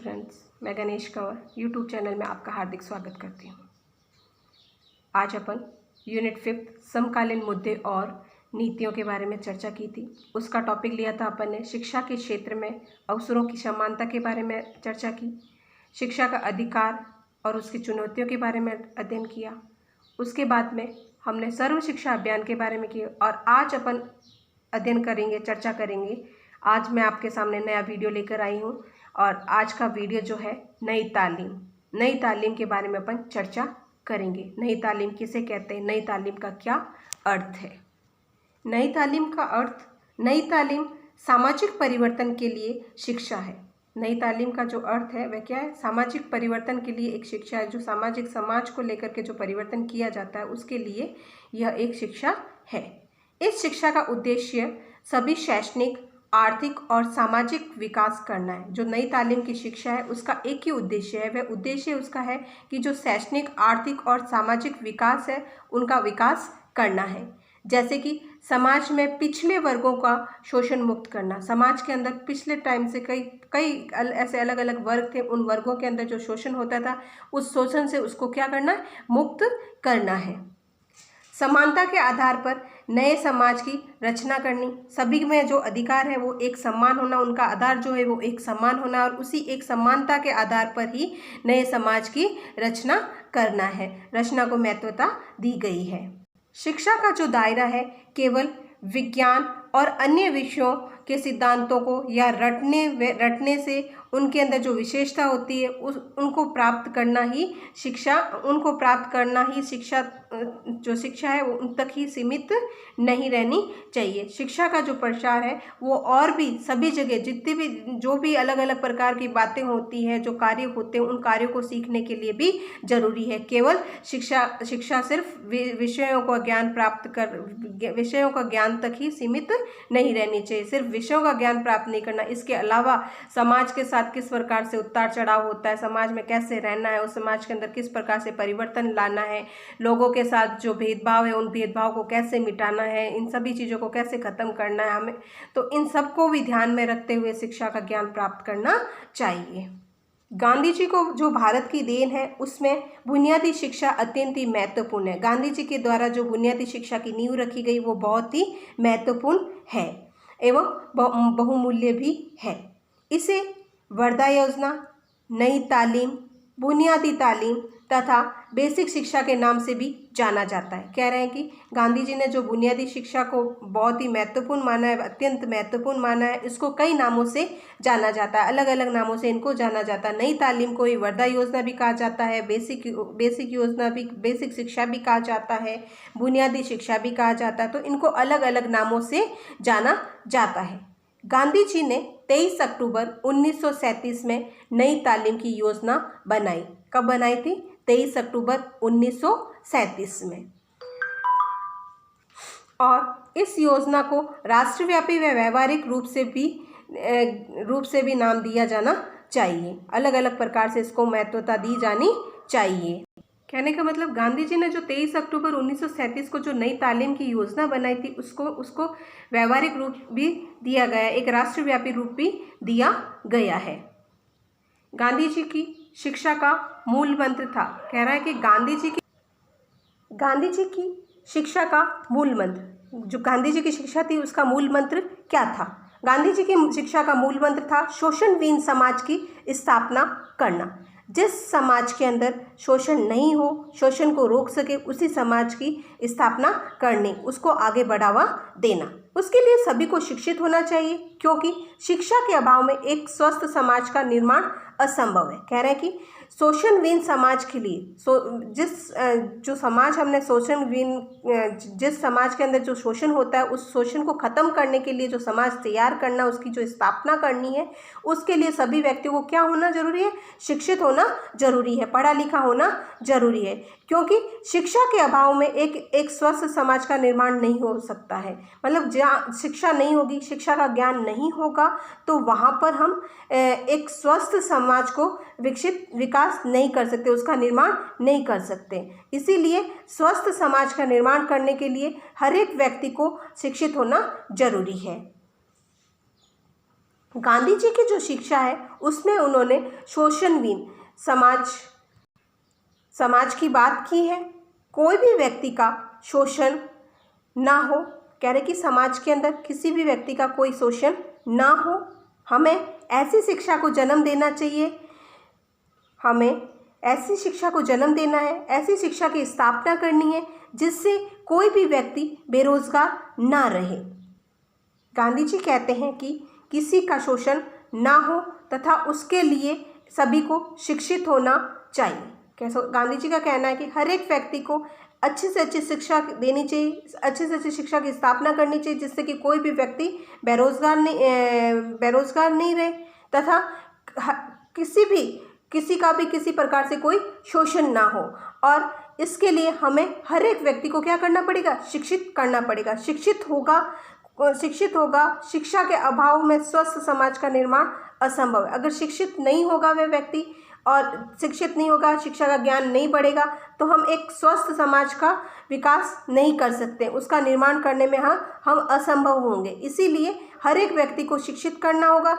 Friends, मैं Ganesh Kanwar YouTube channel में आपका हार्दिक स्वागत करती हूँ। आज अपन यूनिट 5 समकालीन मुद्दे और नीतियों के बारे में चर्चा की थी। उसका टॉपिक लिया था अपन ने शिक्षा के क्षेत्र में अवसरों की समानता के बारे में चर्चा की, शिक्षा का अधिकार और उसकी चुनौतियों के बारे में अध्ययन किया। उसके बाद में हमने सर्व शिक्षा अभियान के बारे में किया और आज अपन अध्ययन करेंगे, चर्चा करेंगे। आज मैं आपके सामने नया वीडियो लेकर आई हूँ और आज का वीडियो जो है नई तालीम के बारे में अपन चर्चा करेंगे। नई तालीम किसे कहते हैं, नई तालीम का क्या अर्थ है। नई तालीम का अर्थ, नई तालीम सामाजिक परिवर्तन के लिए शिक्षा है। नई तालीम का जो अर्थ है वह क्या है, सामाजिक परिवर्तन के लिए एक शिक्षा है। जो सामाजिक समाज को लेकर के जो परिवर्तन किया जाता है उसके लिए यह एक शिक्षा है। इस शिक्षा का उद्देश्य सभी शैक्षणिक, आर्थिक और सामाजिक विकास करना है। जो नई तालीम की शिक्षा है उसका एक ही उद्देश्य है, वह उद्देश्य उसका है कि जो शैक्षणिक, आर्थिक और सामाजिक विकास है उनका विकास करना है। जैसे कि समाज में पिछले वर्गों का शोषण मुक्त करना। समाज के अंदर पिछले टाइम से कई ऐसे अलग अलग वर्ग थे, उन वर्गों के अंदर जो शोषण होता था उस शोषण से उसको क्या करना है, मुक्त करना है। समानता के आधार पर नए समाज की रचना करनी। सभी में जो अधिकार है वो एक समान होना, उनका आधार जो है वो एक समान होना और उसी एक समानता के आधार पर ही नए समाज की रचना करना है। रचना को महत्वता दी गई है। शिक्षा का जो दायरा है केवल विज्ञान और अन्य विषयों के सिद्धांतों को या रटने से उनके अंदर जो विशेषता होती है उनको प्राप्त करना ही शिक्षा, जो शिक्षा है वो उन तक ही सीमित नहीं रहनी चाहिए। शिक्षा का जो प्रसार है वो और भी सभी जगह जितने भी जो भी अलग अलग प्रकार की बातें होती हैं, जो कार्य होते हैं, उन कार्यों को सीखने के लिए भी जरूरी है। केवल शिक्षा सिर्फ विषयों का ज्ञान तक ही सीमित नहीं रहनी चाहिए। सिर्फ विषयों का ज्ञान प्राप्त नहीं करना, इसके अलावा समाज के साथ किस प्रकार से उतार चढ़ाव होता है, समाज में कैसे रहना है, उस समाज के अंदर किस प्रकार से परिवर्तन लाना है, लोगों के साथ जो भेदभाव है उन भेदभाव को कैसे मिटाना है, इन सभी चीज़ों को कैसे ख़त्म करना है हमें, तो इन सबको भी ध्यान में रखते हुए शिक्षा का ज्ञान प्राप्त करना चाहिए। गांधी जी को जो भारत की देन है उसमें बुनियादी शिक्षा अत्यंत ही महत्वपूर्ण है। गांधी जी के द्वारा जो बुनियादी शिक्षा की नींव रखी गई वो बहुत ही महत्वपूर्ण है एवं बहुमूल्य भी है। इसे वर्धा योजना, नई तालीम, बुनियादी तालीम तथा बेसिक शिक्षा के नाम से भी जाना जाता है। कह रहे हैं कि गांधी जी ने जो बुनियादी शिक्षा को बहुत ही महत्वपूर्ण माना है, अत्यंत महत्वपूर्ण माना है, इसको कई नामों से जाना जाता है, अलग अलग नामों से इनको जाना जाता है। नई तालीम को ही वर्धा योजना भी कहा जाता है, बेसिक शिक्षा भी कहा जाता है, बुनियादी शिक्षा भी कहा जाता है, तो इनको अलग अलग नामों से जाना जाता है। गांधी जी ने 23 अक्टूबर 1937 में नई तालीम की योजना बनाई। कब बनाई थी? 23 अक्टूबर 1937 में। और इस योजना को राष्ट्रव्यापी व व्यवहारिक रूप से भी नाम दिया जाना चाहिए। अलग अलग प्रकार से इसको महत्वता दी जानी चाहिए। कहने का मतलब गांधी जी ने जो 23 अक्टूबर 1937 को जो नई तालीम की योजना बनाई थी उसको व्यवहारिक रूप भी दिया गया, एक राष्ट्रव्यापी रूप भी दिया गया है। गांधी जी की शिक्षा का मूल मंत्र था, कह रहा है कि गांधी जी की शिक्षा का मूल मंत्र, जो गांधी जी की शिक्षा थी उसका मूल मंत्र क्या था? गांधी जी की शिक्षा का मूल मंत्र था शोषणविहीन समाज की स्थापना करना। जिस समाज के अंदर शोषण नहीं हो, शोषण को रोक सके, उसी समाज की स्थापना करनी, उसको आगे बढ़ावा देना। उसके लिए सभी को शिक्षित होना चाहिए, क्योंकि शिक्षा के अभाव में एक स्वस्थ समाज का निर्माण असंभव है। कह रहे हैं कि शोषणविहीन समाज के लिए जिस समाज के अंदर जो शोषण होता है उस शोषण को खत्म करने के लिए जो समाज तैयार करना, उसकी जो स्थापना करनी है, उसके लिए सभी व्यक्तियों को क्या होना जरूरी है? शिक्षित होना जरूरी है, पढ़ा लिखा होना जरूरी है, क्योंकि शिक्षा के अभाव में एक स्वस्थ समाज का निर्माण नहीं हो सकता है। मतलब जहाँ शिक्षा नहीं होगी, शिक्षा का ज्ञान नहीं होगा, तो वहाँ पर हम एक स्वस्थ समाज को विकास नहीं कर सकते, उसका निर्माण नहीं कर सकते। इसीलिए स्वस्थ समाज का निर्माण करने के लिए हर एक व्यक्ति को शिक्षित होना जरूरी है। गांधी जी की जो शिक्षा है उसमें उन्होंने शोषणहीन समाज की बात की है। कोई भी व्यक्ति का शोषण ना हो, कह रहे कि समाज के अंदर किसी भी व्यक्ति का कोई शोषण ना हो। हमें ऐसी शिक्षा को जन्म देना चाहिए, हमें ऐसी शिक्षा को जन्म देना है, ऐसी शिक्षा की स्थापना करनी है जिससे कोई भी व्यक्ति बेरोजगार ना रहे। गांधी जी कहते हैं कि किसी का शोषण ना हो तथा उसके लिए सभी को शिक्षित होना चाहिए। कैसे गांधी जी का कहना है कि हर एक व्यक्ति को अच्छी से अच्छी शिक्षा देनी चाहिए, अच्छी से अच्छी शिक्षा की स्थापना करनी चाहिए जिससे कि कोई भी व्यक्ति बेरोजगार नहीं रहे तथा किसी का भी किसी प्रकार से कोई शोषण ना हो। और इसके लिए हमें हर एक व्यक्ति को क्या करना पड़ेगा? शिक्षित करना पड़ेगा। शिक्षित होगा, शिक्षा के अभाव में स्वस्थ समाज का निर्माण असंभव है। अगर शिक्षित नहीं होगा वह व्यक्ति और शिक्षित नहीं होगा, शिक्षा का ज्ञान नहीं बढ़ेगा तो हम एक स्वस्थ समाज का विकास नहीं कर सकते, उसका निर्माण करने में हम असंभव होंगे। इसीलिए हर एक व्यक्ति को शिक्षित करना होगा।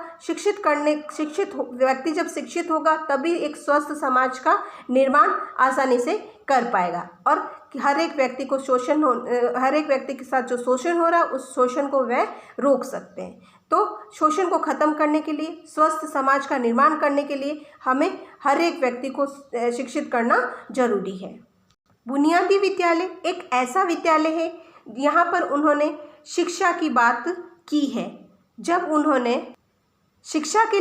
व्यक्ति जब शिक्षित होगा तभी एक स्वस्थ समाज का निर्माण आसानी से कर पाएगा। और हर एक व्यक्ति के साथ जो शोषण हो रहा है उस शोषण को वह रोक सकते हैं। तो शोषण को खत्म करने के लिए, स्वस्थ समाज का निर्माण करने के लिए हमें हर एक व्यक्ति को शिक्षित करना जरूरी है। बुनियादी विद्यालय एक ऐसा विद्यालय है यहाँ पर उन्होंने शिक्षा की बात की है। जब उन्होंने शिक्षा के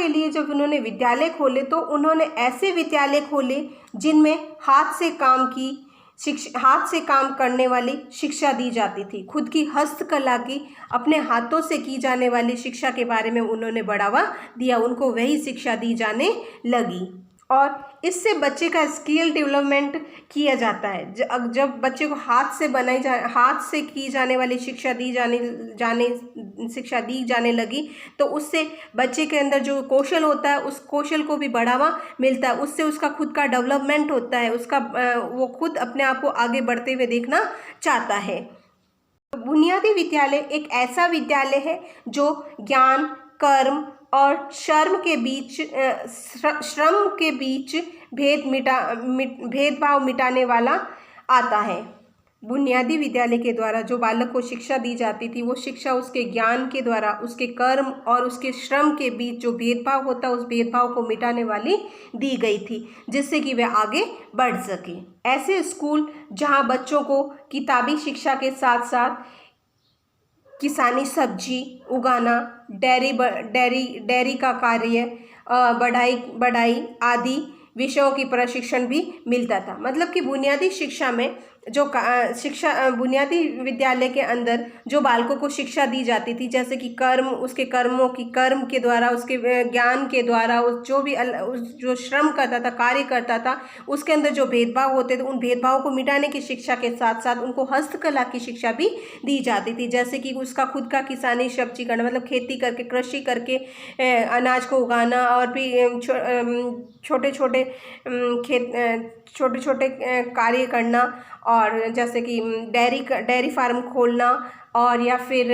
लिए उन्होंने विद्यालय खोले तो उन्होंने ऐसे विद्यालय खोले जिनमें हाथ से काम करने वाली शिक्षा दी जाती थी। खुद की हस्तकला की, अपने हाथों से की जाने वाली शिक्षा के बारे में उन्होंने बढ़ावा दिया, उनको वही शिक्षा दी जाने लगी। और इससे बच्चे का स्किल डेवलपमेंट किया जाता है। जब बच्चे को हाथ से की जाने वाली शिक्षा दी जाने लगी तो उससे बच्चे के अंदर जो कौशल होता है उस कौशल को भी बढ़ावा मिलता है, उससे उसका खुद का डेवलपमेंट होता है, वो खुद अपने आप को आगे बढ़ते हुए देखना चाहता है। बुनियादी विद्यालय एक ऐसा विद्यालय है जो ज्ञान, कर्म और श्रम के बीच भेदभाव मिटाने वाला आता है। बुनियादी विद्यालय के द्वारा जो बालक को शिक्षा दी जाती थी वो शिक्षा उसके ज्ञान के द्वारा, उसके कर्म और उसके श्रम के बीच जो भेदभाव होता है उस भेदभाव को मिटाने वाली दी गई थी जिससे कि वह आगे बढ़ सके। ऐसे स्कूल जहां बच्चों को किताबी शिक्षा के साथ साथ किसानी, सब्जी उगाना, डेयरी का कार्य, बढ़ाई आदि विषयों की प्रशिक्षण भी मिलता था। मतलब कि बुनियादी शिक्षा में बुनियादी विद्यालय के अंदर जो बालकों को शिक्षा दी जाती थी जैसे कि कर्म के द्वारा, उसके ज्ञान के द्वारा, जो श्रम करता था, कार्य करता था, उसके अंदर जो भेदभाव होते थे उन भेदभाव को मिटाने की शिक्षा के साथ साथ उनको हस्तकला की शिक्षा भी दी जाती थी। जैसे कि उसका खुद का किसानी, सब्जी करना, मतलब खेती करके, कृषि करके अनाज को उगाना और भी छोटे छोटे कार्य करना, और जैसे कि डेयरी फार्म खोलना और या फिर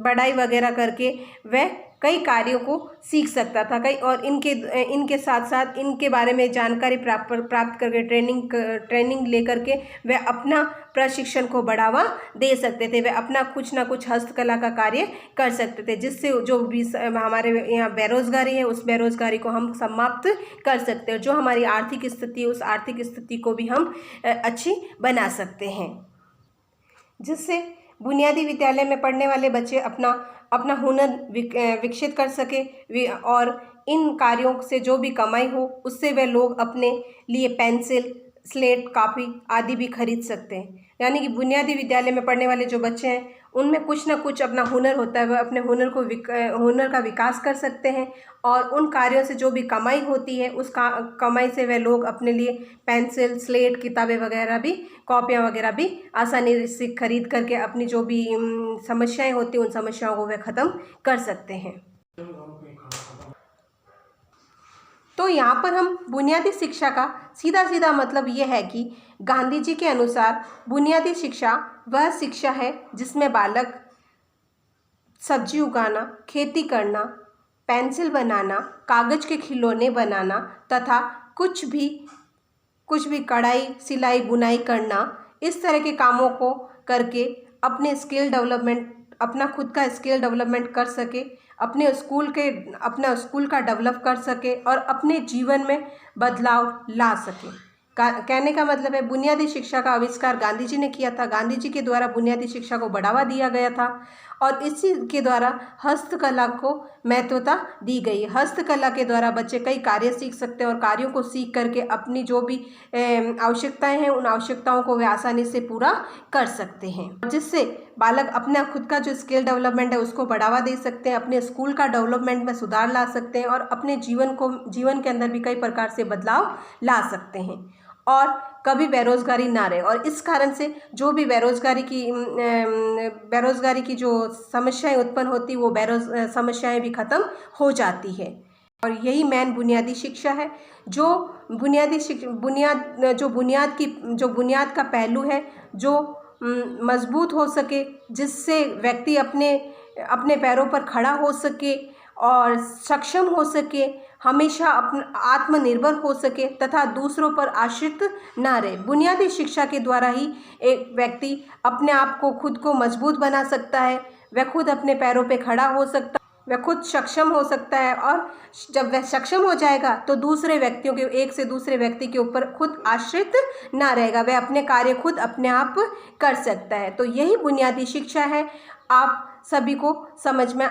बढ़ाई वगैरह करके वह कई कार्यों को सीख सकता था। और इनके साथ साथ इनके बारे में जानकारी प्राप्त करके ट्रेनिंग लेकर के वह अपना प्रशिक्षण को बढ़ावा दे सकते थे, वह अपना कुछ ना कुछ हस्तकला का कार्य कर सकते थे जिससे जो भी हमारे यहाँ बेरोजगारी है उस बेरोजगारी को हम समाप्त कर सकते हैं। जो हमारी आर्थिक स्थिति है उस आर्थिक स्थिति को भी हम अच्छी बना सकते हैं, जिससे बुनियादी विद्यालय में पढ़ने वाले बच्चे अपना हुनर विकसित कर सके और इन कार्यों से जो भी कमाई हो उससे वे लोग अपने लिए पेंसिल, स्लेट, कापी आदि भी खरीद सकते हैं। यानी कि बुनियादी विद्यालय में पढ़ने वाले जो बच्चे हैं उनमें कुछ ना कुछ अपना हुनर होता है, वह अपने हुनर का विकास कर सकते हैं और उन कार्यों से जो भी कमाई होती है उस कमाई से वह लोग अपने लिए पेंसिल, स्लेट, किताबें वगैरह भी, कॉपियाँ वगैरह भी आसानी से खरीद करके अपनी जो भी समस्याएं होती हैं उन समस्याओं को वह ख़त्म कर सकते हैं। तो यहाँ पर हम बुनियादी शिक्षा का सीधा मतलब ये है कि गांधी जी के अनुसार बुनियादी शिक्षा वह शिक्षा है जिसमें बालक सब्जी उगाना, खेती करना, पेंसिल बनाना, कागज़ के खिलौने बनाना तथा कुछ भी कढ़ाई, सिलाई, बुनाई करना, इस तरह के कामों को करके अपना खुद का स्किल डेवलपमेंट कर सके, अपना स्कूल का डेवलप कर सके और अपने जीवन में बदलाव ला सके। कहने का मतलब है बुनियादी शिक्षा का आविष्कार गांधी जी ने किया था। गांधी जी के द्वारा बुनियादी शिक्षा को बढ़ावा दिया गया था और इसी के द्वारा हस्तकला को महत्वता दी गई। हस्तकला के द्वारा बच्चे कई कार्य सीख सकते हैं और कार्यों को सीख करके अपनी जो भी आवश्यकताएं हैं उन आवश्यकताओं को वे आसानी से पूरा कर सकते हैं, जिससे बालक अपना खुद का जो स्किल डेवलपमेंट है उसको बढ़ावा दे सकते हैं, अपने स्कूल का डेवलपमेंट में सुधार ला सकते हैं और अपने जीवन के अंदर भी कई प्रकार से बदलाव ला सकते हैं और कभी बेरोजगारी ना रहे। और इस कारण से जो भी बेरोजगारी की जो समस्याएं उत्पन्न होती है वो समस्याएं भी खत्म हो जाती है। और यही मेन बुनियादी शिक्षा है जो बुनियाद का पहलू है जो मजबूत हो सके, जिससे व्यक्ति अपने पैरों पर खड़ा हो सके और सक्षम हो सके, हमेशा आत्मनिर्भर हो सके तथा दूसरों पर आश्रित ना रहे। बुनियादी शिक्षा के द्वारा ही एक व्यक्ति अपने आप को खुद को मजबूत बना सकता है, वह खुद अपने पैरों पे खड़ा हो सकता है, वह खुद सक्षम हो सकता है और जब वह सक्षम हो जाएगा तो एक से दूसरे व्यक्ति के ऊपर खुद आश्रित ना रहेगा, वह अपने कार्य खुद अपने आप कर सकता है। तो यही बुनियादी शिक्षा है। आप सभी को समझ में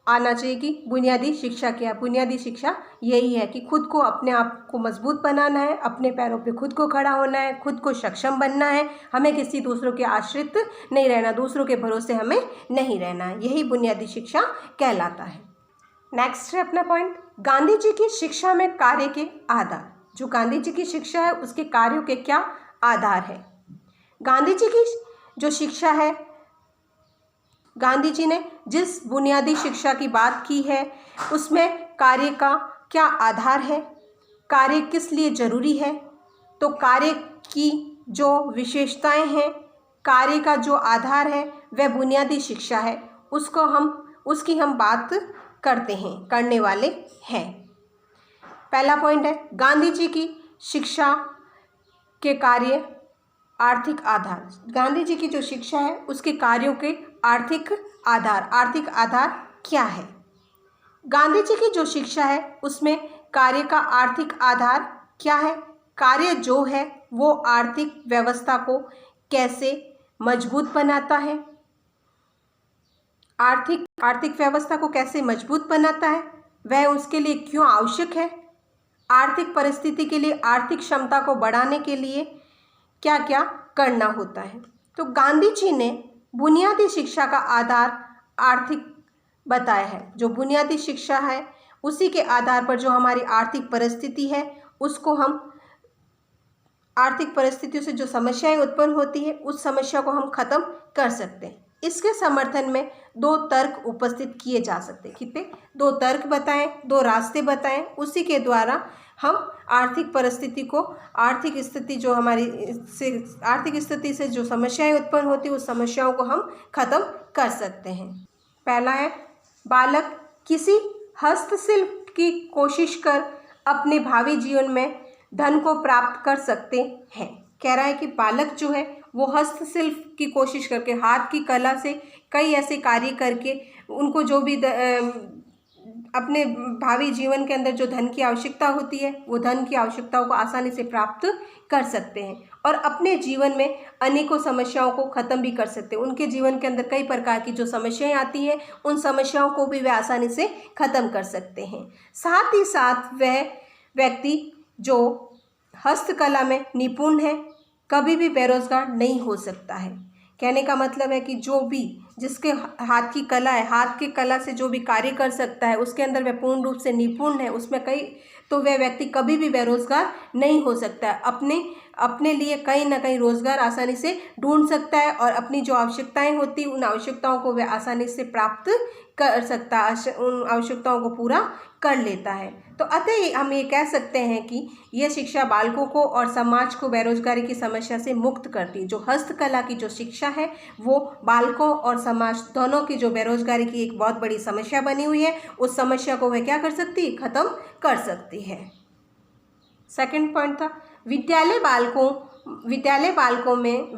आना चाहिए कि बुनियादी शिक्षा क्या है। बुनियादी शिक्षा यही है कि खुद को अपने आप को मजबूत बनाना है, अपने पैरों पे खुद को खड़ा होना है, खुद को सक्षम बनना है, हमें किसी दूसरों के आश्रित नहीं रहना, दूसरों के भरोसे हमें नहीं रहना है। यही बुनियादी शिक्षा कहलाता है। नेक्स्ट है अपना पॉइंट, गांधी जी की शिक्षा में कार्य के आधार। जो गांधी जी की शिक्षा है उसके कार्यों के क्या आधार है। गांधी जी की जो शिक्षा है, गांधी जी ने जिस बुनियादी शिक्षा की बात की है उसमें कार्य का क्या आधार है, कार्य किस लिए जरूरी है। तो कार्य की जो विशेषताएं हैं, कार्य का जो आधार है वह बुनियादी शिक्षा है, उसकी हम बात करने वाले हैं। पहला पॉइंट है गांधी जी की शिक्षा के कार्य आर्थिक आधार। गांधी जी की जो शिक्षा है उसके कार्यों के आर्थिक आधार क्या है। गांधी जी की जो शिक्षा है उसमें कार्य का आर्थिक आधार क्या है। कार्य जो है वो आर्थिक व्यवस्था को कैसे मजबूत बनाता है, आर्थिक व्यवस्था को कैसे मजबूत बनाता है, वह उसके लिए क्यों आवश्यक है, आर्थिक परिस्थिति के लिए आर्थिक क्षमता को बढ़ाने के लिए क्या क्या करना होता है। तो गांधी जी ने बुनियादी शिक्षा का आधार आर्थिक बताया है। जो बुनियादी शिक्षा है उसी के आधार पर जो हमारी आर्थिक परिस्थिति है उसको हम आर्थिक परिस्थितियों से जो समस्याएं उत्पन्न होती है उस समस्या को हम खत्म कर सकते हैं। इसके समर्थन में दो तर्क उपस्थित किए जा सकते हैं। कितने? दो तर्क बताएं, दो रास्ते बताएं, उसी के द्वारा हम आर्थिक स्थिति से जो समस्याएं उत्पन्न होती है उस समस्याओं को हम खत्म कर सकते हैं। पहला है बालक किसी हस्तशिल्प की कोशिश कर अपने भावी जीवन में धन को प्राप्त कर सकते हैं। कह रहा है कि बालक जो है वो हस्तशिल्प की कोशिश करके, हाथ की कला से कई ऐसे कार्य करके उनको जो भी अपने भावी जीवन के अंदर जो धन की आवश्यकता होती है वो धन की आवश्यकताओं को आसानी से प्राप्त कर सकते हैं और अपने जीवन में अनेकों समस्याओं को ख़त्म भी कर सकते हैं। उनके जीवन के अंदर कई प्रकार की जो समस्याएं आती हैं उन समस्याओं को भी वे आसानी से ख़त्म कर सकते हैं। साथ ही साथ वह व्यक्ति जो हस्तकला में निपुण है कभी भी बेरोजगार नहीं हो सकता है। कहने का मतलब है कि जो भी जिसके हाथ की कला है, हाथ की कला से जो भी कार्य कर सकता है उसके अंदर वह पूर्ण रूप से निपुण है, उसमें वह व्यक्ति कभी भी बेरोजगार नहीं हो सकता है। अपने अपने लिए कहीं ना कहीं रोजगार आसानी से ढूंढ सकता है और अपनी जो आवश्यकताएं होती उन आवश्यकताओं को वह आसानी से प्राप्त कर सकता है, उन आवश्यकताओं को पूरा कर लेता है। तो अतः हम ये कह सकते हैं कि यह शिक्षा बालकों को और समाज को बेरोजगारी की समस्या से मुक्त करती है। जो हस्तकला की जो शिक्षा है वो बालकों और समाज दोनों की जो बेरोजगारी की एक बहुत बड़ी समस्या बनी हुई है, उस समस्या को वह क्या कर सकती है, खत्म कर सकती है। सेकंड पॉइंट था विद्यालय बालकों में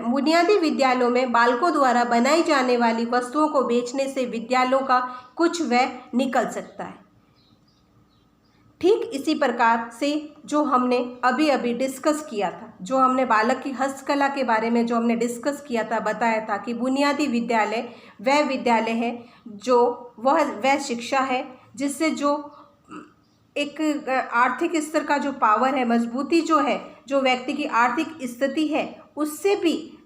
बुनियादी विद्यालयों में बालकों द्वारा बनाई जाने वाली वस्तुओं को बेचने से विद्यालयों का कुछ व्यय निकल सकता है। ठीक इसी प्रकार से जो हमने अभी अभी डिस्कस किया था, जो हमने बालक की हस्तकला के बारे में जो हमने डिस्कस किया था, बताया था कि बुनियादी विद्यालय वह विद्यालय है जो वह शिक्षा है जिससे जो एक आर्थिक स्तर का जो पावर है, मजबूती जो है, जो व्यक्ति की आर्थिक स्थिति है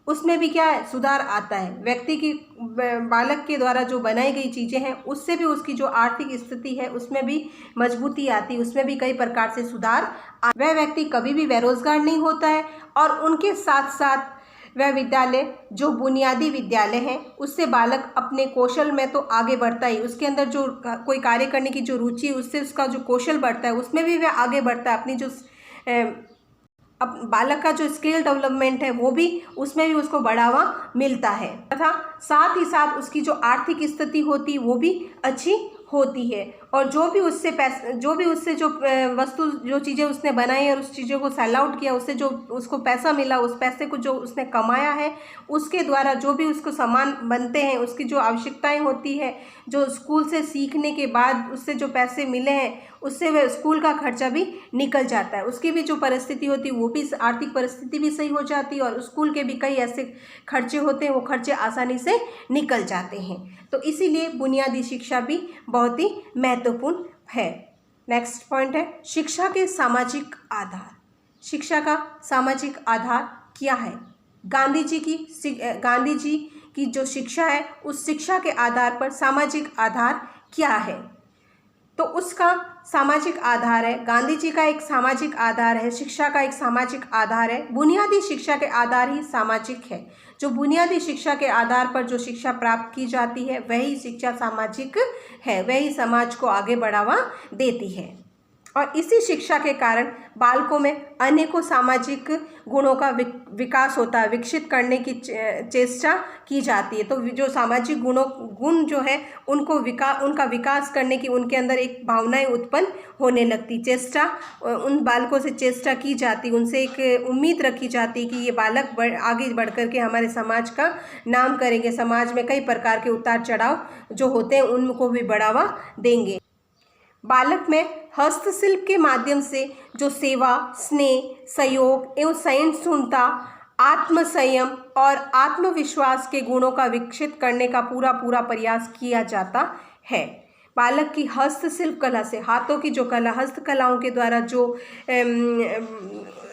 उसमें भी क्या है, सुधार आता है। व्यक्ति की बालक के द्वारा जो बनाई गई चीज़ें हैं उससे भी उसकी जो आर्थिक स्थिति है उसमें भी मजबूती आती है, उसमें भी कई प्रकार से सुधार। वह व्यक्ति कभी भी बेरोजगार नहीं होता है और उनके साथ साथ वह विद्यालय जो बुनियादी विद्यालय है उससे बालक अपने कौशल में तो आगे बढ़ता ही, उसके अंदर जो कोई कार्य करने की जो रुचि है उससे उसका जो कौशल बढ़ता है उसमें भी वह आगे बढ़ता है। अपनी जो अब बालक का जो स्किल डेवलपमेंट है वो भी उसमें भी उसको बढ़ावा मिलता है तथा साथ ही साथ उसकी जो आर्थिक स्थिति होती है वो भी अच्छी होती है और जो भी उससे जो वस्तु जो चीज़ें उसने बनाई और उस चीज़ों को सेल आउट किया, उससे जो उसको पैसा मिला, उस पैसे को जो उसने कमाया है उसके द्वारा जो भी उसको सामान बनते हैं, उसकी जो आवश्यकताएं होती है, जो स्कूल से सीखने के बाद उससे जो पैसे मिले हैं उससे वह स्कूल का खर्चा भी निकल जाता है। उसकी भी जो परिस्थिति होती है वो भी आर्थिक परिस्थिति भी सही हो जाती है और स्कूल के भी कई ऐसे खर्चे होते हैं वो खर्चे आसानी से निकल जाते हैं। तो इसीलिए बुनियादी शिक्षा भी बहुत ही महत्वपूर्ण है। नेक्स्ट पॉइंट है शिक्षा के सामाजिक आधार। शिक्षा का सामाजिक आधार क्या है? गांधी जी की जो शिक्षा है उस शिक्षा के आधार पर सामाजिक आधार क्या है? तो उसका सामाजिक आधार है, गांधी जी का एक सामाजिक आधार है, शिक्षा का एक सामाजिक आधार है। बुनियादी शिक्षा के आधार ही सामाजिक है। जो बुनियादी शिक्षा के आधार पर जो शिक्षा प्राप्त की जाती है वही शिक्षा सामाजिक है, वही समाज को आगे बढ़ावा देती है और इसी शिक्षा के कारण बालकों में अनेकों सामाजिक गुणों का विकास होता है, विकसित करने की चेष्टा की जाती है। तो जो सामाजिक गुण जो है उनका विकास करने की उनके अंदर एक भावनाएं उत्पन्न होने लगती, चेष्टा उन बालकों से चेष्टा की जाती, उनसे एक उम्मीद रखी जाती कि ये बालक आगे बढ़ कर के हमारे समाज का नाम करेंगे, समाज में कई प्रकार के उतार चढ़ाव जो होते हैं उनको भी बढ़ावा देंगे। बालक में हस्तशिल्प के माध्यम से जो सेवा, स्नेह, सहयोग एवं सहिष्णुता, आत्मसंयम और आत्मविश्वास के गुणों का विकसित करने का पूरा प्रयास किया जाता है। बालक की हस्तशिल्प कला से, हाथों की जो कला, हस्तकलाओं के द्वारा जो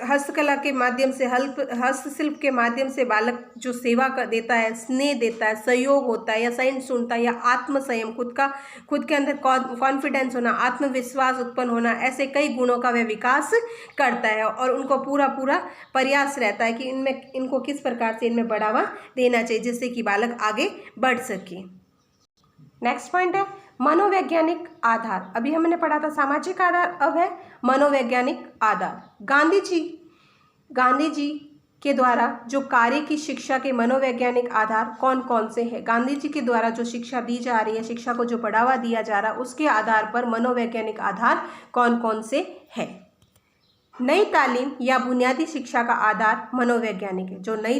हस्तकला के माध्यम से, हस्तशिल्प के माध्यम से बालक जो सेवा देता है, स्नेह देता है, सहयोग होता है या सहिष्णुता या आत्मसंयम, खुद के अंदर कॉन्फिडेंस होना, आत्मविश्वास उत्पन्न होना, ऐसे कई गुणों का वह विकास करता है और उनको पूरा प्रयास रहता है कि इनको किस प्रकार से इनमें बढ़ावा देना चाहिए जिससे कि बालक आगे बढ़ सके। नेक्स्ट पॉइंट है मनोवैज्ञानिक आधार। अभी हमने पढ़ा था सामाजिक आधार, अब है मनोवैज्ञानिक आधार। गांधी जी के द्वारा जो कार्य की शिक्षा के मनोवैज्ञानिक आधार कौन कौन से हैं? गांधी जी के द्वारा जो शिक्षा दी जा रही है, शिक्षा को जो बढ़ावा दिया जा रहा है, उसके आधार पर मनोवैज्ञानिक आधार कौन कौन से हैं? नई तालीम या बुनियादी शिक्षा का आधार मनोवैज्ञानिक है। जो नई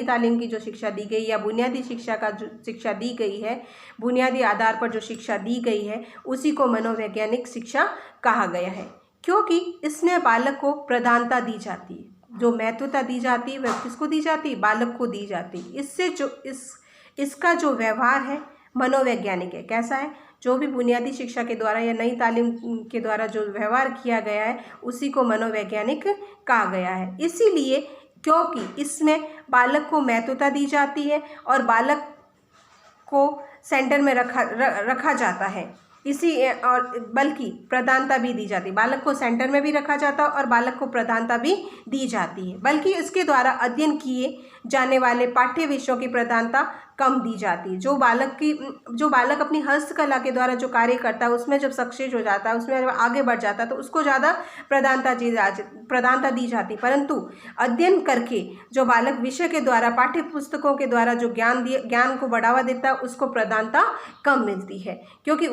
तालीम की जो शिक्षा दी गई या बुनियादी शिक्षा का जो शिक्षा दी गई है, बुनियादी आधार पर जो शिक्षा दी गई है उसी को मनोवैज्ञानिक शिक्षा कहा गया है, क्योंकि इसमें बालक को प्रधानता दी जाती है, जो महत्वता दी जाती है वह किसको दी जाती है? बालक को दी जाती है। इससे जो इसका जो व्यवहार है मनोवैज्ञानिक है। कैसा है? जो भी बुनियादी शिक्षा के द्वारा या नई तालीम के द्वारा जो व्यवहार किया गया है उसी को मनोवैज्ञानिक कहा गया है। इसीलिए क्योंकि इसमें बालक को महत्वता दी जाती है और बालक को सेंटर में रखा जाता है। और बल्कि प्रधानता भी दी जाती है। बालक को सेंटर में भी रखा जाता है और बालक को प्रधानता भी दी जाती है, बल्कि इसके द्वारा अध्ययन किए जाने वाले पाठ्य विषयों की प्रधानता कम दी जाती है। जो बालक अपनी हस्तकला के द्वारा जो कार्य करता है उसमें जब सक्सेस हो जाता है, उसमें जब आगे बढ़ जाता है तो उसको ज़्यादा प्रधानता दी जाती है। परंतु अध्ययन करके जो बालक विषय के द्वारा, पाठ्य पुस्तकों के द्वारा जो ज्ञान को बढ़ावा देता है उसको प्रधानता कम मिलती है, क्योंकि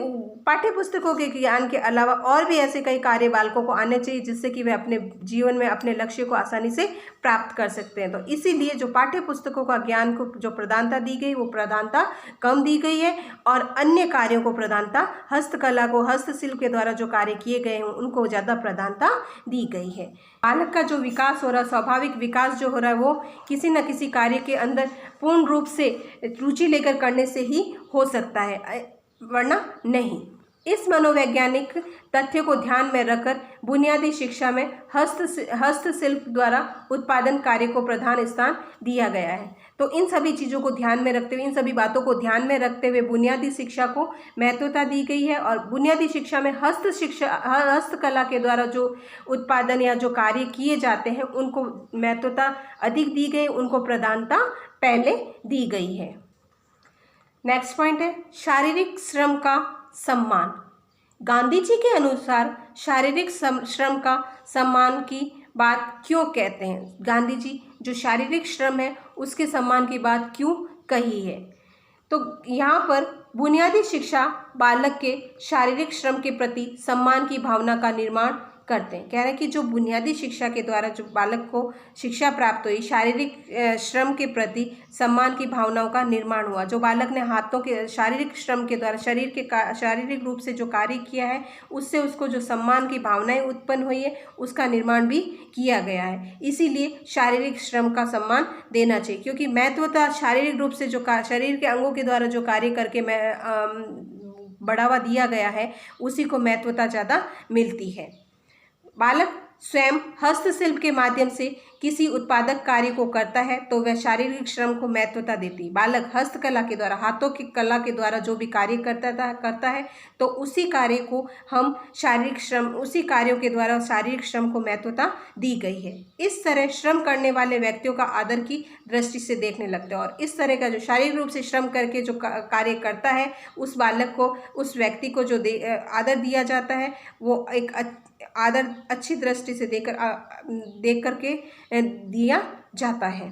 पाठ्य पुस्तकों के ज्ञान के अलावा और भी ऐसे कई कार्य बालकों को आने चाहिए जिससे कि वे अपने जीवन में अपने लक्ष्य को आसानी से प्राप्त कर सकते हैं। तो इसीलिए जो पाठ्य पुस्तकों का ज्ञान को जो प्रधानता दी गई वो प्रधानता कम दी गई है, और अन्य कार्यों को प्रधानता, हस्तकला को, हस्तशिल्प के द्वारा जो कार्य किए गए हैं उनको ज़्यादा प्रधानता दी गई है। बालक का जो विकास हो रहा है, स्वाभाविक विकास जो हो रहा है, वो किसी न किसी कार्य के अंदर पूर्ण रूप से रुचि लेकर करने से ही हो सकता है, वरना नहीं। इस मनोवैज्ञानिक तथ्य को ध्यान में रखकर बुनियादी शिक्षा में हस्तशिल्प द्वारा उत्पादन कार्य को प्रधान स्थान दिया गया है। तो इन सभी चीज़ों को ध्यान में रखते हुए, इन सभी बातों को ध्यान में रखते हुए बुनियादी शिक्षा को महत्वता दी गई है, और बुनियादी शिक्षा में हस्तकला के द्वारा जो उत्पादन या जो कार्य किए जाते हैं उनको महत्वता अधिक दी गई, उनको प्रधानता पहले दी गई है। नेक्स्ट पॉइंट है शारीरिक श्रम का सम्मान। गांधी जी के अनुसार शारीरिक श्रम का सम्मान की बात क्यों कहते हैं? गांधी जी जो शारीरिक श्रम है उसके सम्मान की बात क्यों कही है? तो यहाँ पर बुनियादी शिक्षा बालक के शारीरिक श्रम के प्रति सम्मान की भावना का निर्माण करते हैं। कह रहे हैं कि जो बुनियादी शिक्षा के द्वारा जो बालक को शिक्षा प्राप्त हुई, शारीरिक श्रम के प्रति सम्मान की भावनाओं का निर्माण हुआ। जो बालक ने हाथों के शारीरिक श्रम के द्वारा शारीरिक रूप से जो कार्य किया है उससे उसको जो सम्मान की भावनाएं उत्पन्न हुई है उसका निर्माण भी किया गया है। इसीलिए शारीरिक श्रम का सम्मान देना चाहिए, क्योंकि महत्वता शारीरिक रूप से जो शरीर के अंगों के द्वारा जो कार्य करके बढ़ावा दिया गया है उसी को महत्वता ज़्यादा मिलती है। बालक स्वयं हस्तशिल्प के माध्यम से किसी उत्पादक कार्य को करता है तो वह शारीरिक श्रम को महत्वता देती है। बालक हस्तकला के द्वारा, हाथों की कला के द्वारा जो भी कार्य करता है तो उसी कार्य को हम शारीरिक श्रम, उसी कार्यों के द्वारा शारीरिक श्रम को महत्वता दी गई है। इस तरह श्रम करने वाले व्यक्तियों का आदर की दृष्टि से देखने लगते हैं, और इस तरह का जो शारीरिक रूप से श्रम करके जो कार्य करता है उस बालक को, उस व्यक्ति को जो आदर दिया जाता है वो एक आदर अच्छी दृष्टि से देख करके दिया जाता है।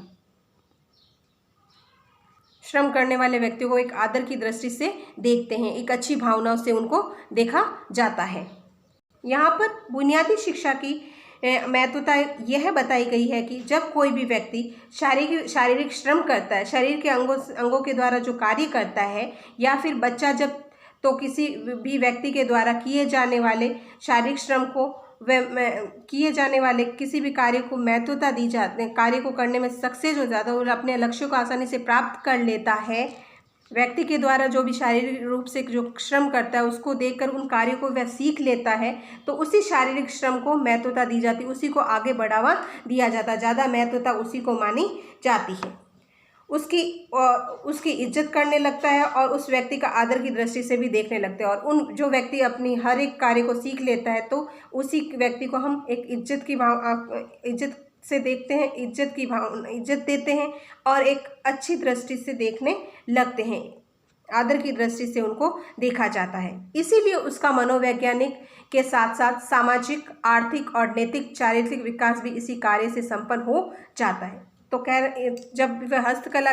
श्रम करने वाले व्यक्तियों को एक आदर की दृष्टि से देखते हैं, एक अच्छी भावनाओं से उनको देखा जाता है। यहाँ पर बुनियादी शिक्षा की महत्वता यह बताई गई है कि जब कोई भी व्यक्ति शारीरिक श्रम करता है, शरीर के अंगों के द्वारा जो कार्य करता है, या फिर बच्चा जब तो किसी भी व्यक्ति के द्वारा किए जाने वाले शारीरिक श्रम को किए जाने वाले किसी भी कार्य को महत्वता दी जाती है, कार्य को करने में सक्सेस हो जाता है और अपने लक्ष्यों को आसानी से प्राप्त कर लेता है। व्यक्ति के द्वारा जो भी शारीरिक रूप से जो श्रम करता है उसको देखकर उन कार्यों को वह सीख लेता है, तो उसी शारीरिक श्रम को महत्वता दी जाती है, उसी को आगे बढ़ावा दिया जाता है, ज़्यादा महत्वता उसी को मानी जाती है। उसकी इज्जत करने लगता है और उस व्यक्ति का आदर की दृष्टि से भी देखने लगते हैं, और जो व्यक्ति अपनी हर एक कार्य को सीख लेता है तो उसी व्यक्ति को हम एक इज्जत से देखते हैं, इज्जत देते हैं और एक अच्छी दृष्टि से देखने लगते हैं, आदर की दृष्टि से उनको देखा जाता है। इसीलिए उसका मनोवैज्ञानिक के साथ साथ सामाजिक, आर्थिक और नैतिक चारित्रिक विकास भी इसी कार्य से संपन्न हो जाता है। तो जब वह हस्तकला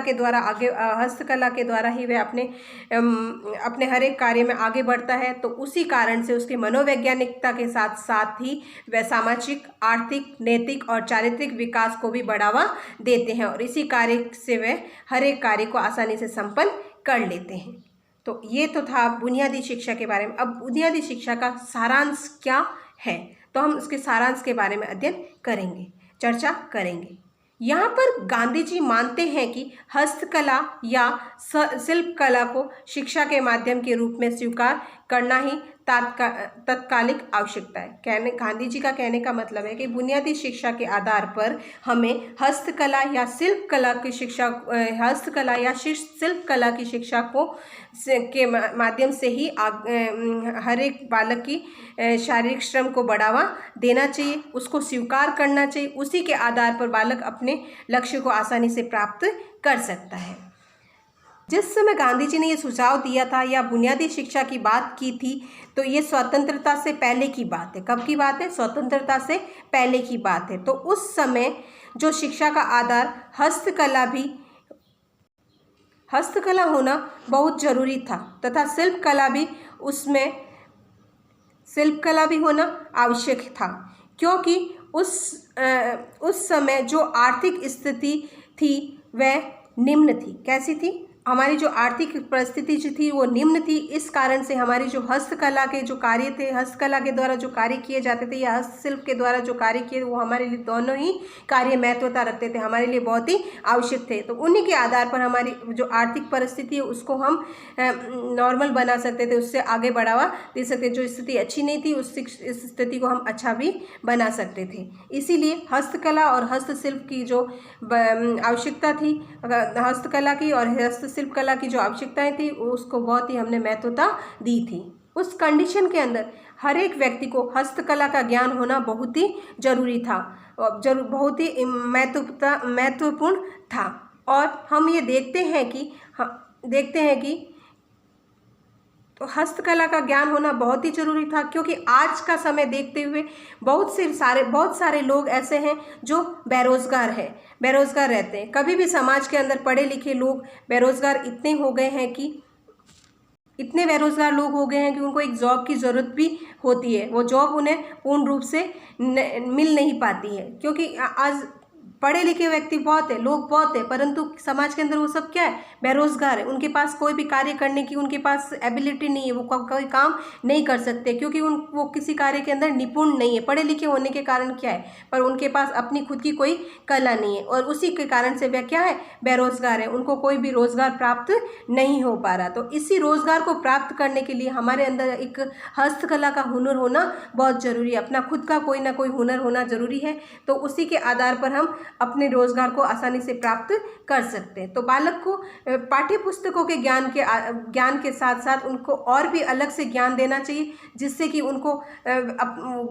के द्वारा ही वह अपने हर एक कार्य में आगे बढ़ता है, तो उसी कारण से उसके मनोवैज्ञानिकता के साथ साथ ही वह सामाजिक, आर्थिक, नैतिक और चारित्रिक विकास को भी बढ़ावा देते हैं, और इसी कार्य से वह हर एक कार्य को आसानी से संपन्न कर लेते हैं। तो ये तो था बुनियादी शिक्षा के बारे में। अब बुनियादी शिक्षा का सारांश क्या है, तो हम उसके सारांश के बारे में अध्ययन करेंगे, चर्चा करेंगे। यहाँ पर गांधी जी मानते हैं कि हस्तकला या शिल्प कला को शिक्षा के माध्यम के रूप में स्वीकार करना ही तत्कालिक आवश्यकता है। गांधी जी का कहने का मतलब है कि बुनियादी शिक्षा के आधार पर हमें हस्तकला या शिल्प कला की शिक्षा के माध्यम से ही हर एक बालक की शारीरिक श्रम को बढ़ावा देना चाहिए, उसको स्वीकार करना चाहिए। उसी के आधार पर बालक अपने लक्ष्य को आसानी से प्राप्त कर सकता है। जिस समय गांधी जी ने ये सुझाव दिया था या बुनियादी शिक्षा की बात की थी, तो ये स्वतंत्रता से पहले की बात है। कब की बात है? स्वतंत्रता से पहले की बात है। तो उस समय जो शिक्षा का आधार हस्तकला होना बहुत जरूरी था तथा शिल्प कला भी होना आवश्यक था, क्योंकि उस समय जो आर्थिक स्थिति थी वह निम्न थी। कैसी थी? हमारी जो आर्थिक परिस्थिति जो थी वो निम्न थी। इस कारण से हमारी जो हस्तकला के जो कार्य थे, हस्तकला के द्वारा जो कार्य किए जाते थे या हस्तशिल्प के द्वारा जो कार्य किए, वो हमारे लिए दोनों ही कार्य महत्वता रखते थे, हमारे लिए बहुत ही आवश्यक थे। तो उन्हीं के आधार पर हमारी जो आर्थिक परिस्थिति है उसको हम नॉर्मल बना सकते थे, उससे आगे बढ़ावा दे सकते। जो स्थिति अच्छी नहीं थी उस स्थिति को हम अच्छा भी बना सकते थे। इसीलिए हस्तकला और हस्तशिल्प की जो आवश्यकता थी, हस्तकला की और शिल्प कला की जो आवश्यकताएं थी उसको बहुत ही हमने महत्वता दी थी। उस कंडीशन के अंदर हर एक व्यक्ति को हस्तकला का ज्ञान होना बहुत ही जरूरी था, बहुत ही महत्वपूर्ण था। और हम ये देखते हैं कि तो हस्तकला का ज्ञान होना बहुत ही जरूरी था, क्योंकि आज का समय देखते हुए बहुत सारे लोग ऐसे हैं जो बेरोजगार रहते हैं। कभी भी समाज के अंदर पढ़े लिखे लोग इतने बेरोजगार लोग हो गए हैं कि उनको एक जॉब की ज़रूरत भी होती है। वो जॉब उन्हें पूर्ण रूप से मिल नहीं पाती है, क्योंकि आज पढ़े लिखे व्यक्ति बहुत है, लोग बहुत है, परंतु समाज के अंदर वो सब क्या है? बेरोजगार है। उनके पास कोई भी कार्य करने की उनके पास एबिलिटी नहीं है, वो कोई काम नहीं कर सकते, क्योंकि वो किसी कार्य के अंदर निपुण नहीं है। पढ़े लिखे होने के कारण क्या है? पर उनके पास अपनी खुद की कोई कला नहीं है, और उसी के कारण से वे क्या है? बेरोजगार है। उनको कोई भी रोजगार प्राप्त नहीं हो पा रहा। तो इसी रोजगार को प्राप्त करने के लिए हमारे अंदर एक हस्तकला का हुनर होना बहुत जरूरी है। अपना खुद का कोई ना कोई हुनर होना जरूरी है। तो उसी के आधार पर हम अपने रोजगार को आसानी से प्राप्त कर सकते हैं। तो बालक को पाठ्य पुस्तकों के ज्ञान के साथ साथ उनको और भी अलग से ज्ञान देना चाहिए, जिससे कि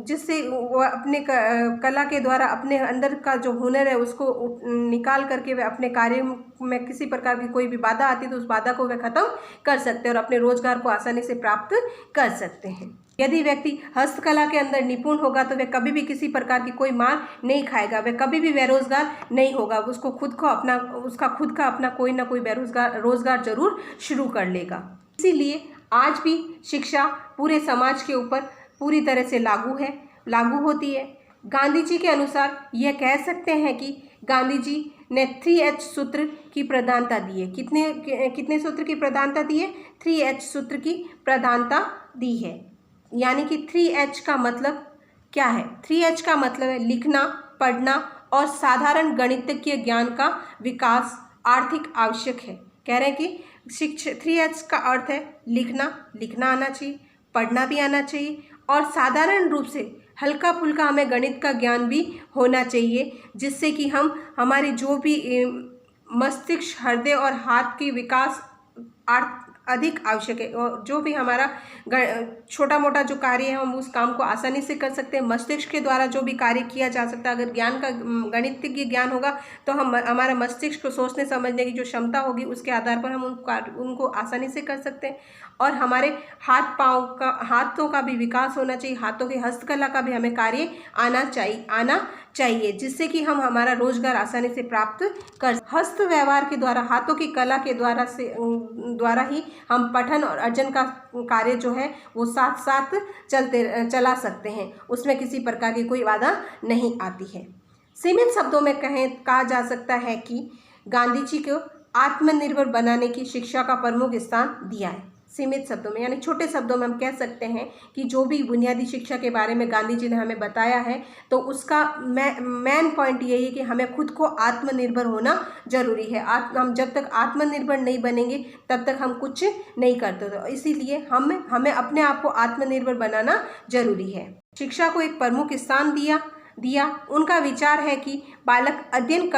जिससे वो अपने कला के द्वारा अपने अंदर का जो हुनर है उसको निकाल करके वे अपने कार्य में किसी प्रकार की कोई भी बाधा आती है तो उस बाधा को वे खत्म कर सकते हैं और अपने रोजगार को आसानी से प्राप्त कर सकते हैं। यदि व्यक्ति हस्तकला के अंदर निपुण होगा तो वह कभी भी किसी प्रकार की कोई मार नहीं खाएगा, वह कभी भी बेरोजगार नहीं होगा। उसका खुद का अपना कोई ना कोई रोजगार जरूर शुरू कर लेगा। इसीलिए आज भी शिक्षा पूरे समाज के ऊपर पूरी तरह से लागू होती है। गांधी जी के अनुसार यह कह सकते हैं कि गांधी जी ने 3H सूत्र की प्रधानता दी है। कितने सूत्र की प्रधानता दी है? 3H सूत्र की प्रधानता दी है। यानी कि 3H का मतलब क्या है? 3H का मतलब है लिखना, पढ़ना और साधारण गणितज्ञ ज्ञान का विकास आर्थिक आवश्यक है। कह रहे हैं कि 3H का अर्थ है लिखना आना चाहिए, पढ़ना भी आना चाहिए और साधारण रूप से हल्का फुल्का हमें गणित का ज्ञान भी होना चाहिए, जिससे कि हमारी जो भी मस्तिष्क, हृदय और हाथ की विकास अधिक आवश्यक है। और जो भी हमारा छोटा मोटा जो कार्य है हम उस काम को आसानी से कर सकते हैं। मस्तिष्क के द्वारा जो भी कार्य किया जा सकता है, अगर गणितज्ञ ज्ञान होगा तो हमारा मस्तिष्क को सोचने समझने की जो क्षमता होगी उसके आधार पर हम उनको आसानी से कर सकते हैं। और हमारे हाथों का भी विकास होना चाहिए, हाथों की हस्तकला का भी हमें कार्य आना चाहिए, जिससे कि हम हमारा रोजगार आसानी से प्राप्त कर। हस्त व्यवहार के द्वारा, हाथों की कला के द्वारा ही हम पठन और अर्जन का कार्य जो है वो साथ साथ चला सकते हैं। उसमें किसी प्रकार की कोई बाधा नहीं आती है। सीमित शब्दों में कहा जा सकता है कि गांधी जी को आत्मनिर्भर बनाने की शिक्षा का प्रमुख स्थान दिया है। सीमित शब्दों में यानी छोटे शब्दों में हम कह सकते हैं कि जो भी बुनियादी शिक्षा के बारे में गांधी जी ने हमें बताया है, तो उसका मेन पॉइंट यही है कि हमें खुद को आत्मनिर्भर होना जरूरी है। हम जब तक आत्मनिर्भर नहीं बनेंगे तब तक हम कुछ नहीं करते। तो इसीलिए हमें अपने आप को आत्मनिर्भर बनाना जरूरी है। शिक्षा को एक प्रमुख स्थान दिया। उनका विचार है कि बालक अध्ययन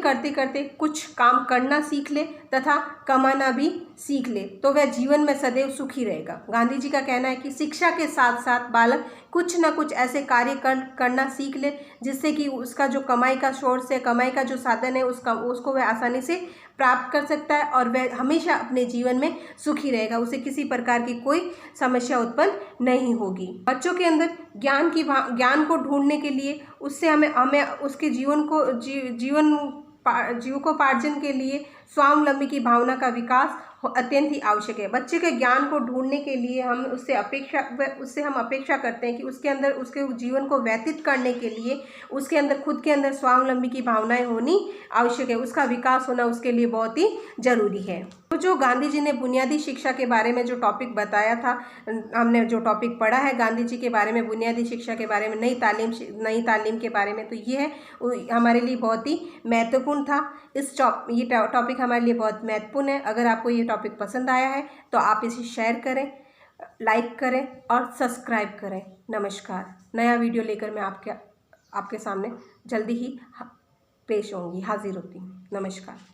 करते करते कुछ काम करना सीख ले तथा कमाना भी सीख ले, तो वह जीवन में सदैव सुखी रहेगा। गांधी जी का कहना है कि शिक्षा के साथ साथ बालक कुछ ना कुछ ऐसे कार्य करना सीख ले जिससे कि उसका जो कमाई का सोर्स है, कमाई का जो साधन है, उसको वह आसानी से प्राप्त कर सकता है और वह हमेशा अपने जीवन में सुखी रहेगा। उसे किसी प्रकार की कोई समस्या उत्पन्न नहीं होगी। बच्चों के अंदर ज्ञान को ढूंढने के लिए उससे हमें उसके जीविकोपार्जन के लिए स्वावलंबी की भावना का विकास अत्यंत ही आवश्यक है। बच्चे के ज्ञान को ढूंढने के लिए उससे हम अपेक्षा करते हैं कि उसके अंदर उसके जीवन को व्यतीत करने के लिए उसके अंदर खुद के अंदर स्वावलंबी की भावनाएं होनी आवश्यक है। उसका विकास होना उसके लिए बहुत ही जरूरी है। तो जो गांधी जी ने बुनियादी शिक्षा के बारे में जो टॉपिक बताया था, हमने जो टॉपिक पढ़ा है गांधी जी के बारे में, बुनियादी शिक्षा के बारे में, नई तालीम के बारे में, तो ये है हमारे लिए बहुत ही महत्वपूर्ण था। ये टॉपिक हमारे लिए बहुत महत्वपूर्ण है। अगर आपको ये टॉपिक पसंद आया है तो आप इसे शेयर करें, लाइक करें और सब्सक्राइब करें। नमस्कार। नया वीडियो लेकर मैं आपके सामने जल्दी ही पेश होंगी, हाजिर होती हूँ। नमस्कार।